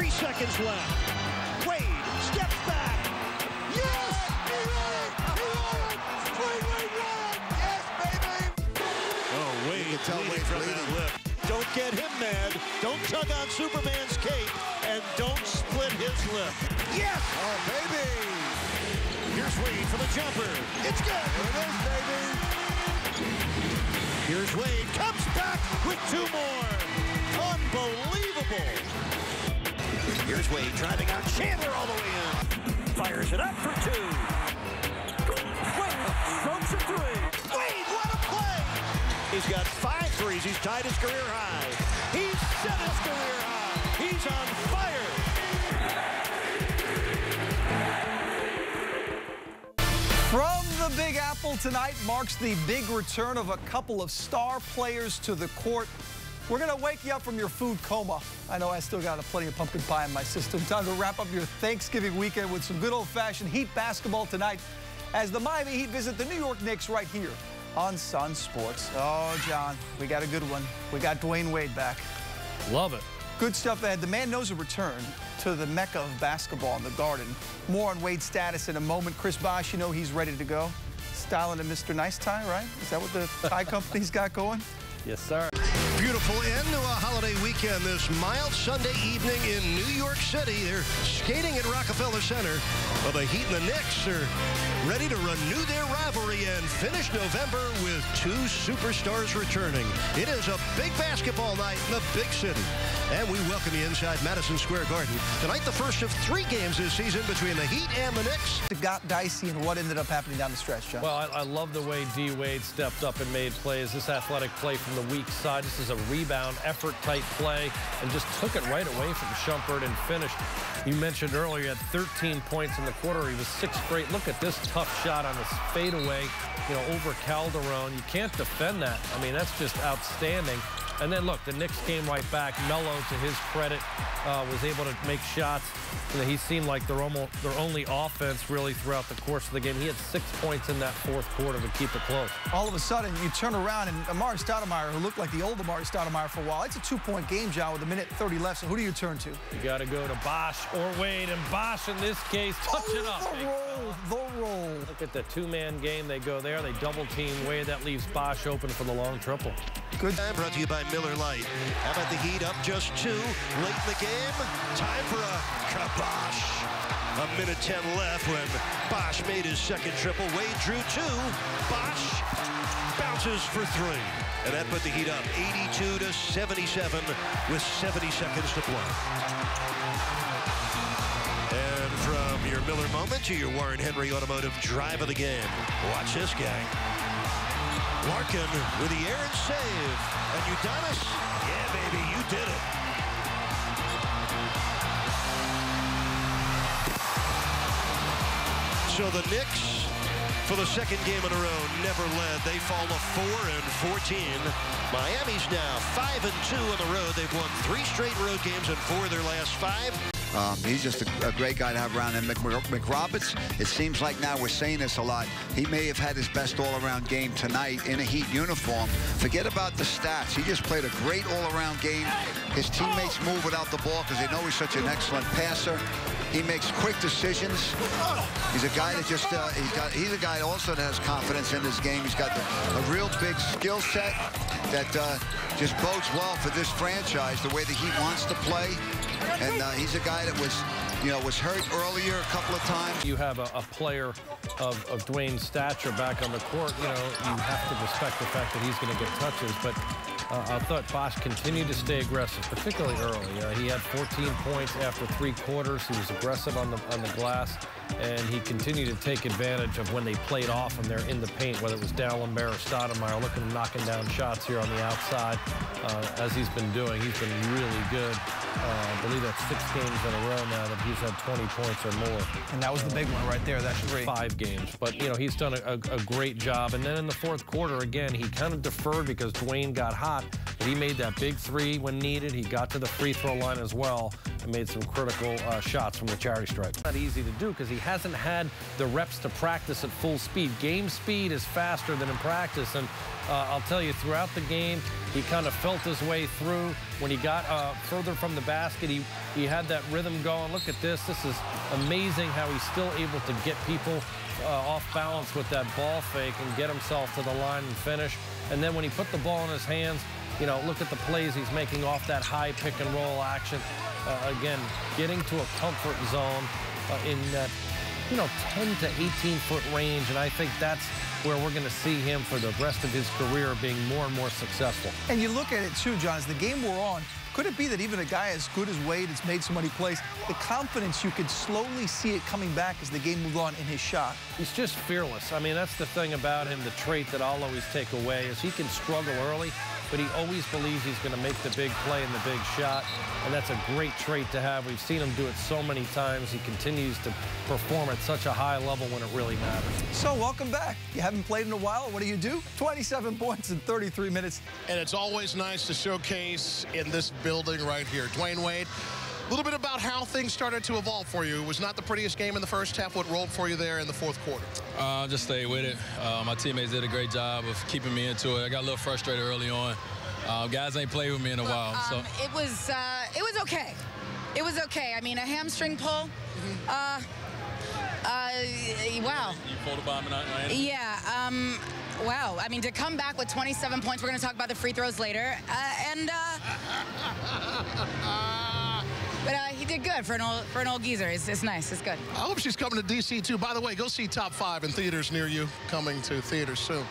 3 seconds left. Wade steps back. Yes! He won it! He won it! Wade won it! Yes, baby! Oh, Wade, you can tell Wade's from that lip. Don't get him mad. Don't tug on Superman's cape. And don't split his lip. Yes! Oh, baby! Here's Wade for the jumper. It's good! There it is, baby! Here's Wade. Comes back with 2 more. Unbelievable! Here's Wade driving on Chandler all the way in. Fires it up for 2. Wade strokes a 3. Wade, what a play! He's got 5 threes. He's tied his career high. He's set his career high. He's on fire. From the Big Apple tonight marks the big return of a couple of star players to the court. We're going to wake you up from your food coma. I know I still got plenty of pumpkin pie in my system. Time to wrap up your Thanksgiving weekend with some good old-fashioned Heat basketball tonight as the Miami Heat visit the New York Knicks right here on Sunsports. Oh, John, we got a good one. We got Dwayne Wade back. Love it. Good stuff ahead. The man knows a return to the mecca of basketball in the Garden. More on Wade's status in a moment. Chris Bosh, you know he's ready to go. Styling a Mr. Nice Tie, right? Is that what the tie company's got going? Yes, sir. Beautiful end to a holiday weekend this mild Sunday evening in New York City. They're skating at Rockefeller Center. Well, the Heat and the Knicks are ready to renew their rivalry and finish November with 2 superstars returning. It is a big basketball night in the big city. And we welcome you inside Madison Square Garden. Tonight, the first of 3 games this season between the Heat and the Knicks. It got dicey and what ended up happening down the stretch, John? Well, I love the way D. Wade stepped up and made plays. This athletic play from the weak side. This is a rebound, effort-type play, and just took it right away from Shumpert and finished. You mentioned earlier he had 13 points in the quarter. He was 6th straight. Look at this tough shot on his fadeaway, you know, over Calderon. You can't defend that. I mean, that's just outstanding. And then, look, the Knicks came right back. Melo, to his credit, was able to make shots. You know, he seemed like their only offense, really, throughout the course of the game. He had 6 points in that 4th quarter to keep it close. All of a sudden, you turn around, and Amari Stoudemire, who looked like the old Amari Stoudemire for a while, it's a 2-point game, John, with 1:30 left. So who do you turn to? You got to go to Bosh or Wade, and Bosh, in this case, touch it up. The roll. Look at the 2-man game. They go there. They double-team Wade. That leaves Bosh open for the long triple. Good. Brought to you by Miller Lite. How about the Heat up just 2 late in the game? Time for a kibosh. 1:10 left when Bosh made his 2nd triple. Wade drew 2. Bosh bounces for 3. And that put the Heat up 82-77 with 70 seconds to play. And from your Miller moment to your Warren Henry Automotive drive of the game. Watch this guy. Larkin with the errant save. And Udonis, yeah, baby, you did it. So the Knicks, for the 2nd game in a row, never led. They fall to 4-14. Miami's now 5-2 on the road. They've won 3 straight road games and 4 of their last 5. He's just a great guy to have around. And McRoberts, it seems like now we're saying this a lot. He may have had his best all-around game tonight in a Heat uniform. Forget about the stats. He just played a great all-around game. His teammates move without the ball because they know he's such an excellent passer. He makes quick decisions. He's a guy that just, he's a guy also that has confidence in his game. He's got a real big skill set that just bodes well for this franchise, the way the Heat wants to play. And he's a guy that was hurt earlier a couple of times. You have a player of Dwayne's stature back on the court. You know, you have to respect the fact that he's going to get touches. But I thought Bosh continued to stay aggressive, particularly early. He had 14 points after 3 quarters. He was aggressive on the glass, and he continued to take advantage of when they played off him there in the paint, whether it was Dalembert or Stoudemire. Look at him knocking down shots here on the outside, as he's been doing. He's been really good. I believe that's 6 games in a row now that he's had 20 points or more. And that was the big one right there. That's 3. 5 games. But, you know, he's done a great job. And then in the 4th quarter, again, he kind of deferred because Dwayne got hot. But he made that big 3 when needed. He got to the free throw line as well. and made some critical shots from the charity stripe. Not easy to do because he hasn't had the reps to practice at full speed. Game speed is faster than in practice, and I'll tell you, throughout the game, he kind of felt his way through. When he got further from the basket, he had that rhythm going. Look at this. This is amazing how he's still able to get people off balance with that ball fake and get himself to the line and finish. And then when he put the ball in his hands, you know, look at the plays he's making off that high pick and roll action. Again, getting to a comfort zone in that, you know, 10 to 18-foot range. And I think that's where we're going to see him for the rest of his career being more and more successful. And you look at it, too, John, as the game we're on, could it be that even a guy as good as Wade has made so many plays, the confidence, you could slowly see it coming back as the game moved on in his shot? He's just fearless. I mean, that's the thing about him, the trait that I'll always take away is he can struggle early, but he always believes he's going to make the big play and the big shot, and that's a great trait to have. We've seen him do it so many times. He continues to perform at such a high level when it really matters. So, welcome back. You haven't played in a while. What do? 27 points in 33 minutes. And it's always nice to showcase in this building right here. Dwayne Wade, a little bit about how things started to evolve for you. It was not the prettiest game in the first half. What rolled for you there in the fourth quarter? Just stayed with it. My teammates did a great job of keeping me into it. I got a little frustrated early on. Guys ain't played with me in a while. So it was okay. It was okay. I mean, a hamstring pull. Wow. You pulled a bomb tonight, right? Yeah. Wow. I mean, to come back with 27 points, we're going to talk about the free throws later. But he did good for an old geezer. It's nice. It's good. I hope she's coming to D.C. too. By the way, go see Top 5 in theaters near you. Coming to theaters soon.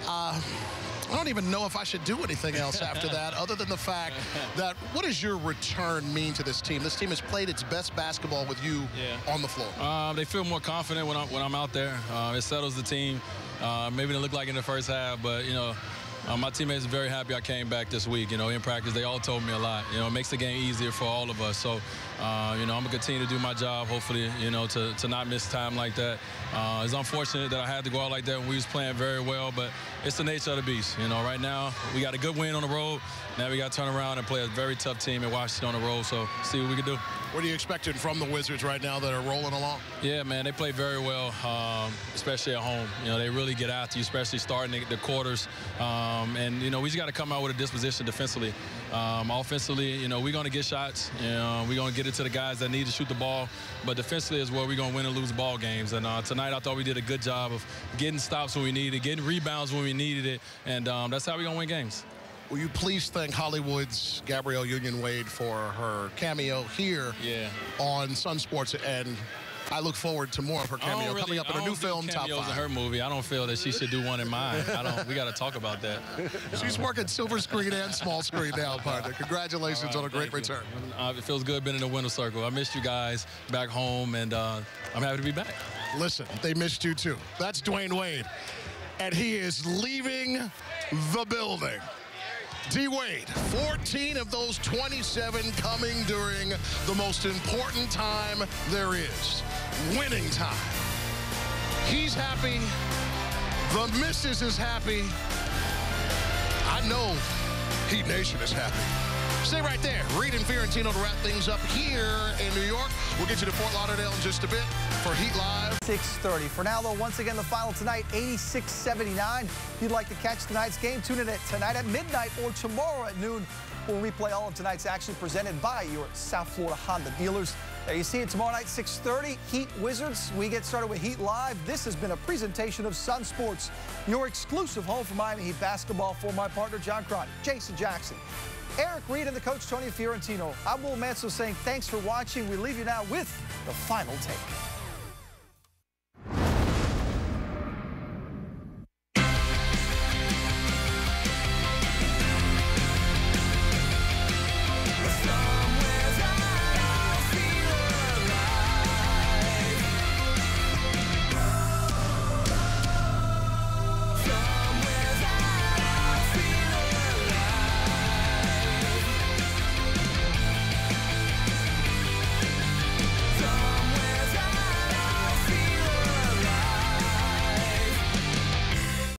I don't even know if I should do anything else after that, other than the fact that what does your return mean to this team? This team has played its best basketball with you on the floor. They feel more confident when I'm out there. It settles the team. Maybe it didn't look like in the first half, but, you know, my teammates are very happy I came back this week. You know, in practice, they all told me a lot. You know, it makes the game easier for all of us. So, you know, I'm going to continue to do my job, hopefully, you know, to not miss time like that. It's unfortunate that I had to go out like that when we was playing very well, but it's the nature of the beast. You know, right now, we got a good win on the road. Now we got to turn around and play a very tough team in Washington on the road, so see what we can do. What are you expecting from the Wizards right now that are rolling along? Yeah, man, they play very well, especially at home. You know, they really get after you, especially starting the quarters. And, you know, we just got to come out with a disposition defensively. Offensively, you know, we're going to get shots. You know, we're going to get it to the guys that need to shoot the ball. But defensively is where we're going to win and lose ball games. And tonight I thought we did a good job of getting stops when we needed it, getting rebounds when we needed it. And that's how we're going to win games. Will you please thank Hollywood's Gabrielle Union-Wade for her cameo here on Sunsports, and I look forward to more of her cameo coming up in a new film, Top 5. In her movie. I don't feel that she should do one in mine. We got to talk about that. She's working silver screen and small screen now, partner. Congratulations on a great return. It feels good being in the winner's circle. I missed you guys back home, and I'm happy to be back. Listen, they missed you too. That's Dwayne Wade, and he is leaving the building. D-Wade, 14 of those 27 coming during the most important time there is, winning time. He's happy. The missus is happy. I know Heat Nation is happy. Stay right there. Reed and Fiorentino to wrap things up here in New York. We'll get you to Fort Lauderdale in just a bit for Heat Live. 6:30. For now, though, once again, the final tonight, 86-79. If you'd like to catch tonight's game, tune in tonight at midnight or tomorrow at noon when we play all of tonight's action presented by your South Florida Honda dealers. There you see it tomorrow night, 6:30, Heat Wizards. We get started with Heat Live. This has been a presentation of Sunsports, your exclusive home for Miami Heat basketball. For my partner, John Crotty, Jason Jackson, Eric Reed, and the coach, Tony Fiorentino. I'm Will Manso saying thanks for watching. We leave you now with the final take.